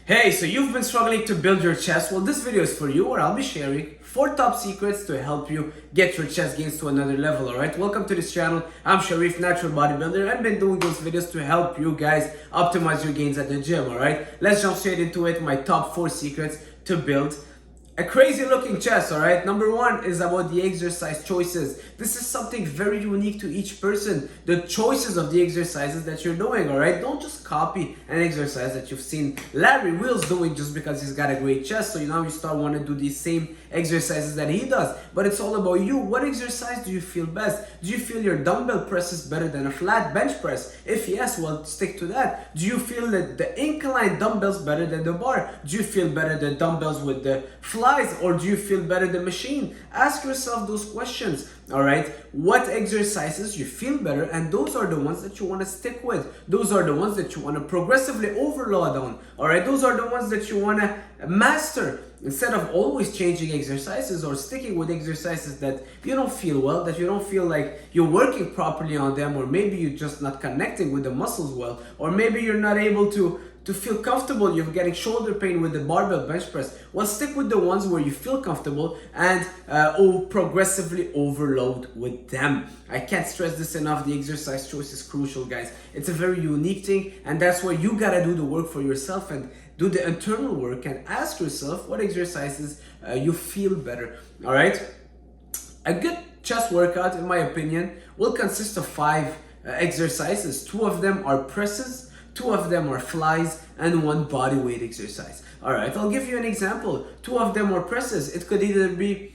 Hey, so you've been struggling to build your chest? Well, this video is for you, where I'll be sharing 4 top secrets to help you get your chest gains to another level, alright? Welcome to this channel. I'm Sharif, natural bodybuilder, and I've been doing those videos to help you guys optimize your gains at the gym, alright? Let's jump straight into it. My top 4 secrets to build a crazy looking chest, alright? Number 1 is about the exercise choices. This is something very unique to each person. The choices of the exercises that you're doing, alright? Don't just copy an exercise that you've seen Larry Wheels doing just because he's got a great chest. So now you start wanting to do these same exercises that he does. But it's all about you. What exercise do you feel best? Do you feel your dumbbell press is better than a flat bench press? If yes, well, stick to that. Do you feel that the incline dumbbells better than the bar? Do you feel better the dumbbells with the fly? Or do you feel better the machine? Ask yourself those questions, all right? What exercises you feel better, and those are the ones that you want to stick with. Those are the ones that you want to progressively overload on, all right? Those are the ones that you want to master, instead of always changing exercises or sticking with exercises that you don't feel well, that you don't feel like you're working properly on them, or maybe you're just not connecting with the muscles well, or maybe you're not able to feel comfortable, you're getting shoulder pain with the barbell bench press. Well, stick with the ones where you feel comfortable and progressively overload with them. I can't stress this enough. The exercise choice is crucial, guys. It's a very unique thing, and that's why you gotta do the work for yourself and do the internal work and ask yourself what exercises you feel better, all right? A good chest workout, in my opinion, will consist of 5 exercises. 2 of them are presses, 2 of them are flies, and 1 body weight exercise. All right, I'll give you an example. 2 of them are presses. It could either be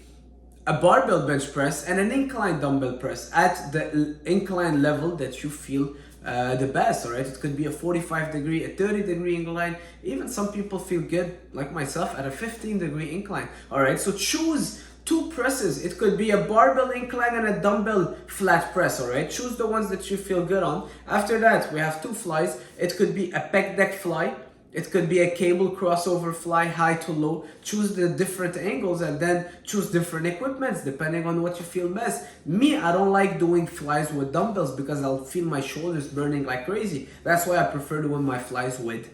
a barbell bench press and an incline dumbbell press at the incline level that you feel the best, all right? It could be a 45-degree, a 30-degree incline. Even some people feel good, like myself, at a 15-degree incline, all right? So choose 2 presses. It could be a barbell incline and a dumbbell flat press, all right? Choose the ones that you feel good on. After that, we have 2 flies. It could be a pec deck fly. It could be a cable crossover fly, high to low. Choose the different angles and then choose different equipments depending on what you feel best. Me, I don't like doing flies with dumbbells because I'll feel my shoulders burning like crazy. That's why I prefer doing my flies with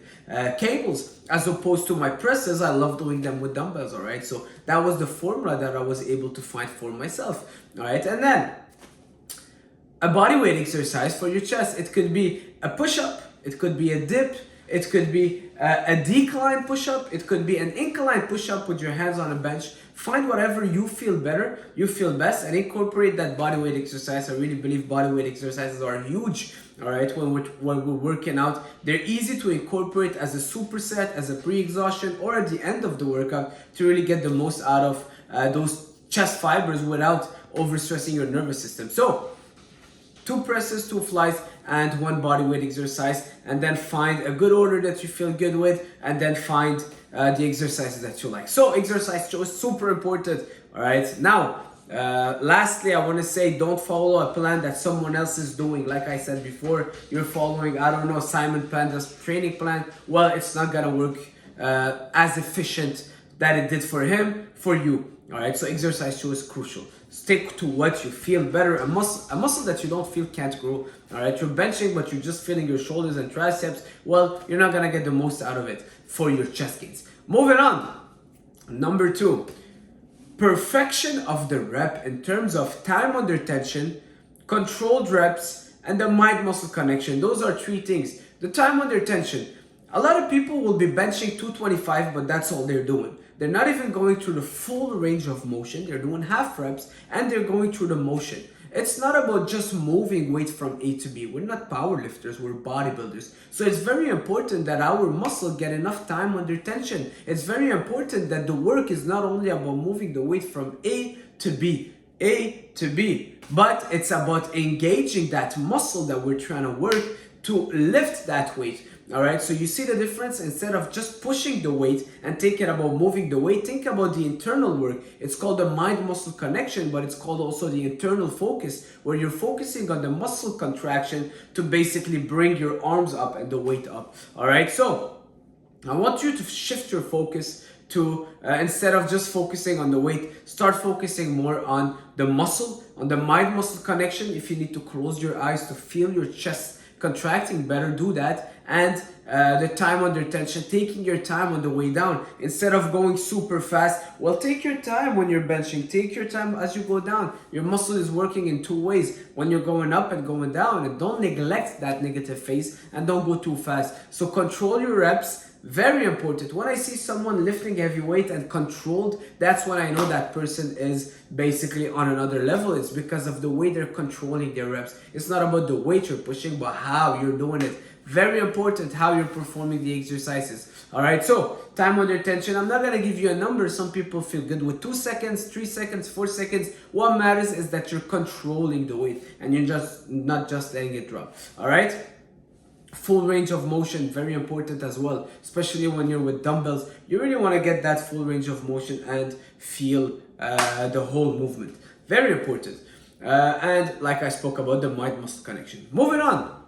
cables as opposed to my presses. I love doing them with dumbbells, all right? So that was the formula that I was able to find for myself, all right? And then a body weight exercise for your chest. It could be a push-up. It could be a dip. It could be a decline push-up. It could be an incline push-up with your hands on a bench. Find whatever you feel better, you feel best, and incorporate that body weight exercise. I really believe body weight exercises are huge, all right, when we're working out. They're easy to incorporate as a superset, as a pre-exhaustion, or at the end of the workout to really get the most out of those chest fibers without overstressing your nervous system. So 2 presses, 2 flies, and 1 body weight exercise, and then find a good order that you feel good with, and then find the exercises that you like. So exercise choice, super important, all right? Now, lastly, I want to say, don't follow a plan that someone else is doing. Like I said before, you're following, I don't know, Simon Panda's training plan. Well, it's not gonna work as efficient that it did for him, for you. All right, so exercise choice is crucial. Stick to what you feel better. A muscle that you don't feel can't grow. All right, you're benching, but you're just feeling your shoulders and triceps. Well, you're not gonna get the most out of it for your chest gains. Moving on. Number 2, perfection of the rep in terms of time under tension, controlled reps, and the mind-muscle connection. Those are 3 things. The time under tension. A lot of people will be benching 225, but that's all they're doing. They're not even going through the full range of motion. They're doing half reps and they're going through the motion. It's not about just moving weight from A to B. We're not powerlifters, we're bodybuilders. So it's very important that our muscle get enough time under tension. It's very important that the work is not only about moving the weight from A to B, but it's about engaging that muscle that we're trying to work to lift that weight. All right, so you see the difference? Instead of just pushing the weight and thinking about moving the weight, think about the internal work. It's called the mind-muscle connection, but it's called also the internal focus, where you're focusing on the muscle contraction to basically bring your arms up and the weight up. All right, so I want you to shift your focus to, instead of just focusing on the weight, start focusing more on the muscle, on the mind-muscle connection. If you need to close your eyes to feel your chest contracting better, do that. And the time under tension, taking your time on the way down instead of going super fast. Well, take your time when you're benching, take your time as you go down. Your muscle is working in two ways, when you're going up and going down, and don't neglect that negative phase and don't go too fast. So control your reps. Very important. When I see someone lifting heavy weight and controlled, that's when I know that person is basically on another level. It's because of the way they're controlling their reps. It's not about the weight you're pushing, but how you're doing it. Very important how you're performing the exercises. All right, so time under tension. I'm not going to give you a number. Some people feel good with 2 seconds, 3 seconds, 4 seconds. What matters is that you're controlling the weight and you're just not just letting it drop. All right. Full range of motion, very important as well, especially when you're with dumbbells. You really want to get that full range of motion and feel the whole movement. Very important. And like I spoke about, the mind-muscle connection. Moving on.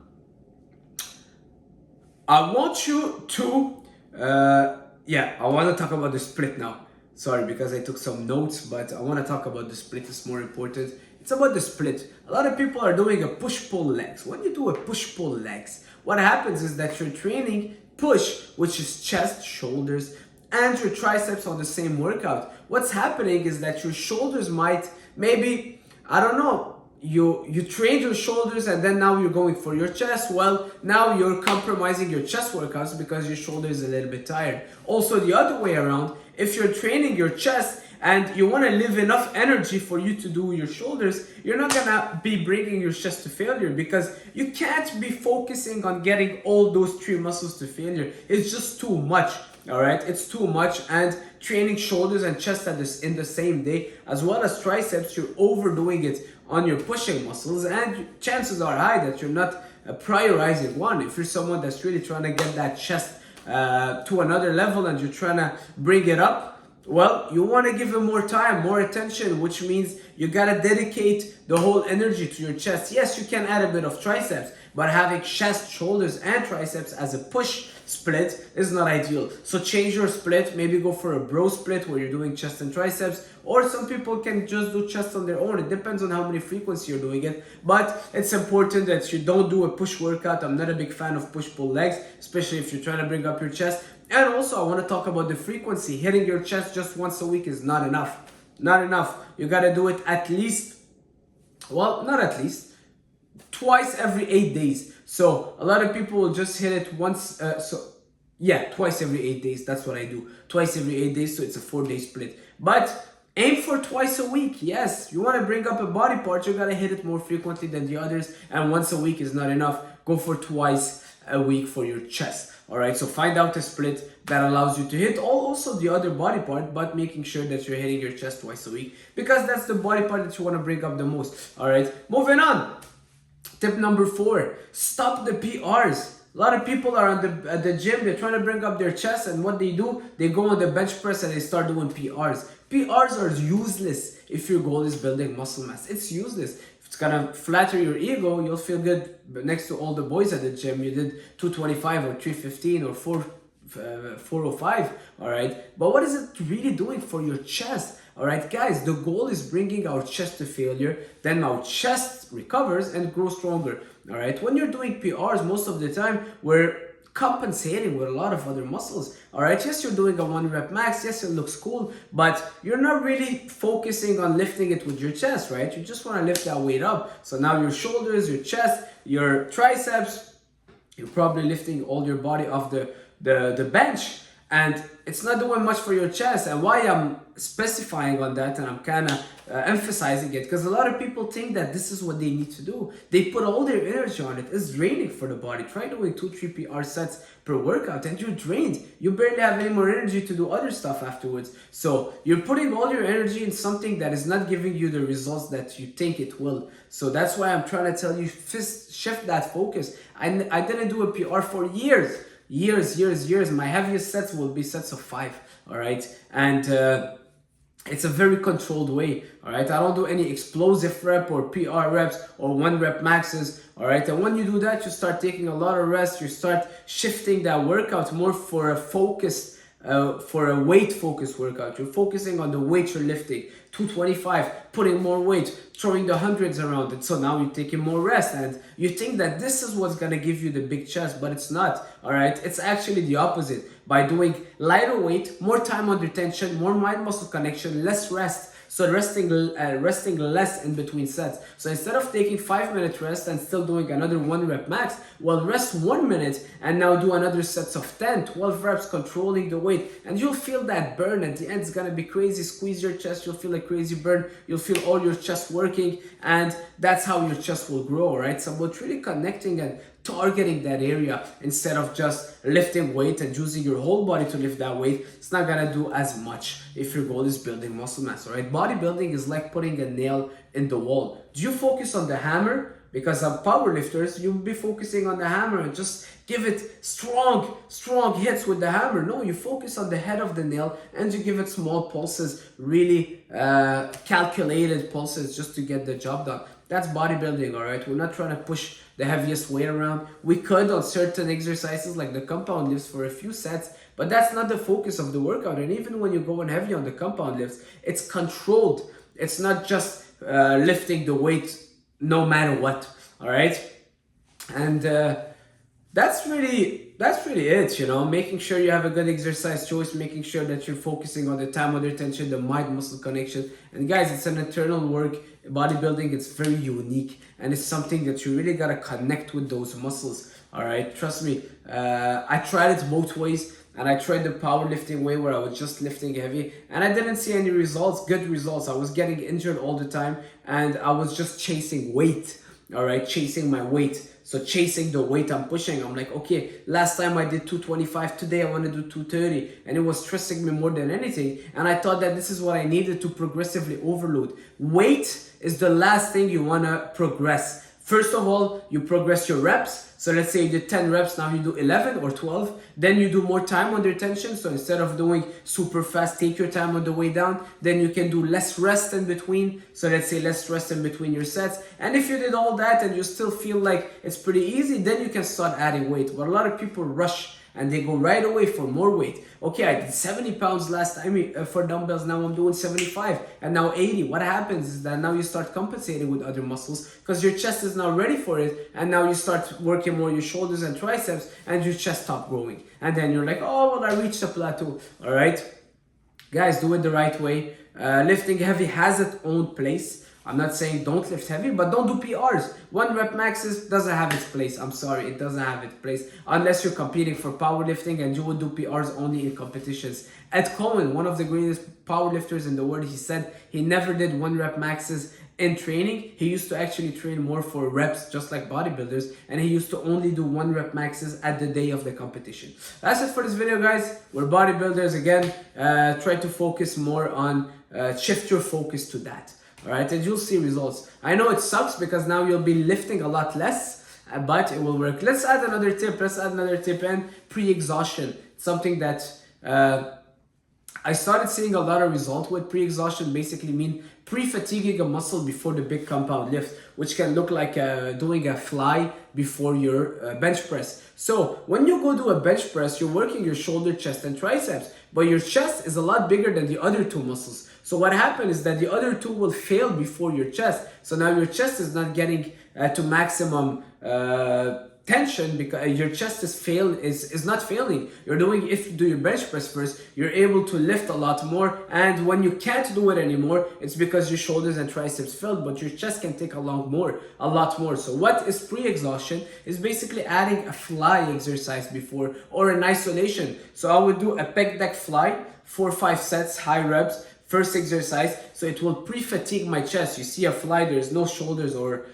I want you to, I want to talk about the split now. Sorry, because I took some notes, but I want to talk about the split. It's more important. It's about the split. A lot of people are doing a push-pull legs. When you do a push-pull legs, what happens is that you're training push, which is chest, shoulders, and your triceps on the same workout. What's happening is that your shoulders might, maybe, I don't know, you trained your shoulders and then now you're going for your chest. Well, now you're compromising your chest workouts because your shoulder is a little bit tired. Also, the other way around, if you're training your chest and you want to leave enough energy for you to do your shoulders, you're not gonna be bringing your chest to failure because you can't be focusing on getting all those three muscles to failure. It's just too much. All right, it's too much. And training shoulders and chest in the same day, as well as triceps, you're overdoing it on your pushing muscles, and chances are high that you're not prioritizing one. If you're someone that's really trying to get that chest to another level and you're trying to bring it up, well, you want to give it more time, more attention, which means you got to dedicate the whole energy to your chest. Yes, you can add a bit of triceps, but having chest, shoulders, and triceps as a push split is not ideal. So change your split, maybe go for a bro split where you're doing chest and triceps, or some people can just do chest on their own. It depends on how many frequency you're doing it, but it's important that you don't do a push workout. I'm not a big fan of push-pull legs, especially if you're trying to bring up your chest. And also, I want to talk about the frequency. Hitting your chest just once a week is not enough. Not enough. You got to do it at least, well, not at least, twice every 8 days. So a lot of people will just hit it once. Twice every 8 days. That's what I do. Twice every 8 days. So it's a 4-day split. But aim for twice a week. Yes, you want to bring up a body part, you got to hit it more frequently than the others. And once a week is not enough. Go for twice a week for your chest. All right, so find out a split that allows you to hit also the other body part, but making sure that you're hitting your chest twice a week because that's the body part that you want to bring up the most. All right, moving on. Tip number 4, stop the PRs. A lot of people are at the gym, they're trying to bring up their chest, and what they do, they go on the bench press and they start doing PRs. PRs are useless if your goal is building muscle mass. It's useless. It's gonna flatter your ego. You'll feel good next to all the boys at the gym. You did 225 or 315 or 405, all right? But what is it really doing for your chest? All right, guys, the goal is bringing our chest to failure. Then our chest recovers and grows stronger, all right? When you're doing PRs, most of the time, we're compensating with a lot of other muscles. All right, yes, you're doing a 1 rep max, yes, it looks cool, but you're not really focusing on lifting it with your chest, right? You just want to lift that weight up. So now your shoulders, your chest, your triceps, you're probably lifting all your body off the bench, and it's not doing much for your chest. And why I'm specifying on that and I'm kind of emphasizing it, because a lot of people think that this is what they need to do. They put all their energy on it. It's draining for the body. Try doing 2-3 PR sets per workout and you're drained. You barely have any more energy to do other stuff afterwards. So you're putting all your energy in something that is not giving you the results that you think it will. So that's why I'm trying to tell you, shift that focus. I didn't do a PR for years. My heaviest sets will be sets of 5, all right? And it's a very controlled way, all right? I don't do any explosive rep or PR reps or 1 rep maxes, all right? And when you do that, you start taking a lot of rest. You start shifting that workout more for a focused for a weight focused workout. You're focusing on the weight you're lifting, 225, putting more weight, throwing the hundreds around it. So now you're taking more rest and you think that this is what's gonna give you the big chest, but it's not. All right, it's actually the opposite. By doing lighter weight, more time under tension, more mind muscle connection, less rest. So resting less in between sets. So instead of taking 5 minute rest and still doing another 1 rep max, well, rest 1 minute and now do another sets of 10, 12 reps controlling the weight. And you'll feel that burn at the end. It's gonna be crazy. Squeeze your chest, you'll feel a crazy burn. You'll feel all your chest working, and that's how your chest will grow, right? So about really connecting and targeting that area instead of just lifting weight and using your whole body to lift that weight. It's not gonna do as much if your goal is building muscle mass, all right? Bodybuilding is like putting a nail in the wall. Do you focus on the hammer? Because of power lifters, you'll be focusing on the hammer and just give it strong hits with the hammer. No, you focus on the head of the nail and you give it small pulses, really calculated pulses just to get the job done. That's bodybuilding, all right? We're not trying to push the heaviest weight around. We could on certain exercises like the compound lifts for a few sets, but that's not the focus of the workout. And even when you're going heavy on the compound lifts, it's controlled. It's not just lifting the weight no matter what, all right? And that's really it, you know, making sure you have a good exercise choice, making sure that you're focusing on the time under tension, the mind muscle connection. And guys, it's an internal work. Bodybuilding, it's very unique, and it's something that you really gotta connect with those muscles, all right? Trust me, I tried it both ways, and I tried the powerlifting way where I was just lifting heavy, and I didn't see any results, good results. I was getting injured all the time, and I was just chasing weight, all right? Chasing my weight. So chasing the weight I'm pushing, I'm like, okay, last time I did 225, today I want to do 230. And it was stressing me more than anything. And I thought that this is what I needed to progressively overload. Weight is the last thing you want to progress. First of all, you progress your reps. So let's say you did 10 reps, now you do 11 or 12. Then you do more time under tension. So instead of doing super fast, take your time on the way down. Then you can do less rest in between. So let's say less rest in between your sets. And if you did all that and you still feel like it's pretty easy, then you can start adding weight. But a lot of people rush and they go right away for more weight. Okay, I did 70 pounds last time for dumbbells, now I'm doing 75 and now 80. What happens is that now you start compensating with other muscles because your chest is now ready for it, and now you start working more your shoulders and triceps and your chest stop growing. And then you're like, oh, well, I reached a plateau, all right? Guys, do it the right way. Lifting heavy has its own place. I'm not saying don't lift heavy, but don't do PRs. 1 rep maxes doesn't have its place. I'm sorry, it doesn't have its place unless you're competing for powerlifting, and you would do PRs only in competitions. Ed Cohen, one of the greatest powerlifters in the world, he said he never did 1 rep maxes in training. He used to actually train more for reps, just like bodybuilders, and he used to only do 1 rep maxes at the day of the competition. That's it for this video, guys. We're bodybuilders again. Try to focus more on, shift your focus to that. All right, and you'll see results. I know it sucks because now you'll be lifting a lot less, but it will work. Let's add another tip. And pre-exhaustion. Something that I started seeing a lot of result with. Pre-exhaustion basically mean pre-fatiguing a muscle before the big compound lift, which can look like doing a fly before your bench press. So when you go do a bench press, you're working your shoulder, chest, and triceps, but your chest is a lot bigger than the other 2 muscles. So what happens is that the other 2 will fail before your chest. So now your chest is not getting to maximum tension because your chest is not failing. You're doing, if you do your bench press first, you're able to lift a lot more. And when you can't do it anymore, it's because your shoulders and triceps failed, but your chest can take a lot more. So what is pre-exhaustion? Is basically adding a fly exercise before, or an isolation. So I would do a pec deck fly, 4 or 5 sets, high reps, first exercise, so it will pre-fatigue my chest. You see a fly, there's no shoulders or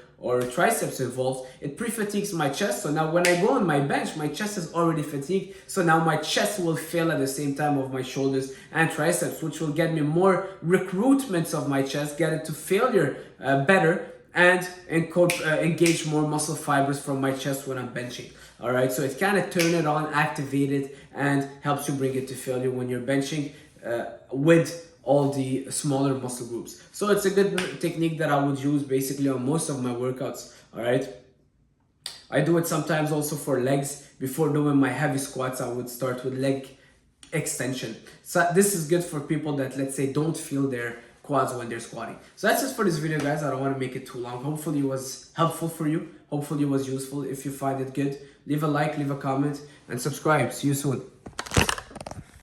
triceps involved. It pre-fatigues my chest, so now when I go on my bench, my chest is already fatigued, so now my chest will fail at the same time of my shoulders and triceps, which will get me more recruitments of my chest, get it to failure better, and engage more muscle fibers from my chest when I'm benching. All right, so it kind of turn it on, activate it, and helps you bring it to failure when you're benching with all the smaller muscle groups. So it's a good technique that I would use basically on most of my workouts. All right, I do it sometimes also for legs. Before doing my heavy squats, I would start with leg extension. So this is good for people that, let's say, don't feel their quads when they're squatting. So that's it for this video, guys. I don't want to make it too long. Hopefully it was helpful for you. Hopefully it was useful. If you find it good, leave a like, leave a comment, and subscribe. See you soon.